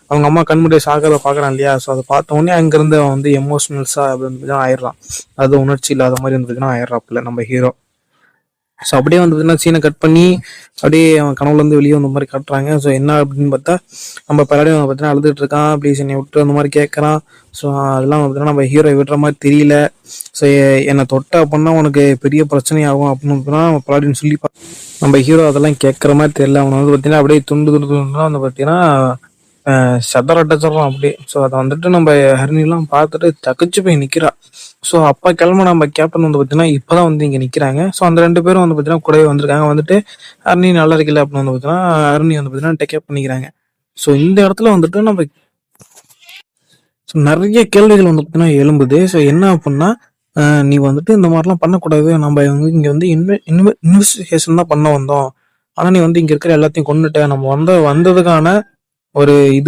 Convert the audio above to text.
அவங்க அம்மா கண்முடிய சாகிறத பார்க்குறான் இல்லையா? ஸோ அதை பார்த்த உடனே அங்கேருந்து அவன் வந்து எமோஷனல்ஸாக அப்படி ஆயிடுறான். அது உணர்ச்சி இல்லாத மாதிரி இருந்ததுன்னா ஆயிடுறாப்புல நம்ம ஹீரோ. ஸோ அப்படியே வந்து பார்த்தீங்கன்னா சீனை கட் பண்ணி அப்படியே அவன் கனவுலேருந்து வெளியே வந்த மாதிரி காட்டுறாங்க. ஸோ என்ன அப்படின்னு பார்த்தா நம்ம பரவாயில்ல வந்து பார்த்தீங்கன்னா அழுதுட்டு இருக்கான், ப்ளீஸ் என்னை விட்டு அந்த மாதிரி கேட்குறான். ஸோ அதெல்லாம் வந்து பார்த்தீங்கன்னா நம்ம ஹீரோ விடுற மாதிரி தெரியல. ஸோ என்னை தொட்ட அப்படின்னா உனக்கு பெரிய பிரச்சனை ஆகும் அப்படின்னு பார்த்தீங்கன்னா பலாடின்னு சொல்லி நம்ம ஹீரோ அதெல்லாம் கேட்குற மாதிரி தெரியல. அவனை வந்து பார்த்தீங்கன்னா அப்படியே துண்டு துண்டு துண்டுலாம் வந்து பார்த்தீங்கன்னா சதறட்டச்சரம் அப்படியே. ஸோ அதை வந்துட்டு நம்ம ஹரிணிலாம் பார்த்துட்டு தகச்சு போய் நிற்கிறா. ஸோ அப்பா கிளம்ப நம்ம கேப்டன் வந்து பார்த்தீங்கன்னா இப்போதான் வந்து இங்கே நிற்கிறாங்க. ஸோ அந்த 2 பேரும் வந்து பார்த்தீங்கன்னா கூடவே வந்திருக்காங்க. வந்துட்டு ஹரிணி நல்லா இருக்கல அப்படின்னு வந்து பார்த்தீங்கன்னா ஹரிணி வந்து பார்த்தீங்கன்னா டேக்கப் பண்ணிக்கிறாங்க. ஸோ இந்த இடத்துல வந்துட்டு நம்ம நிறைய கேள்விகள் வந்து பார்த்தீங்கன்னா எழும்புது. ஸோ என்ன அப்படின்னா நீ வந்துட்டு இந்த மாதிரிலாம் பண்ணக்கூடாது, நம்ம இங்கே வந்து இன்வெஸ்டிகேஷன் தான் பண்ண வந்தோம், ஆனால் நீ வந்து இங்கே இருக்கிற எல்லாத்தையும் கொண்டுட்ட, நம்ம வந்ததுக்கான ஒரு இது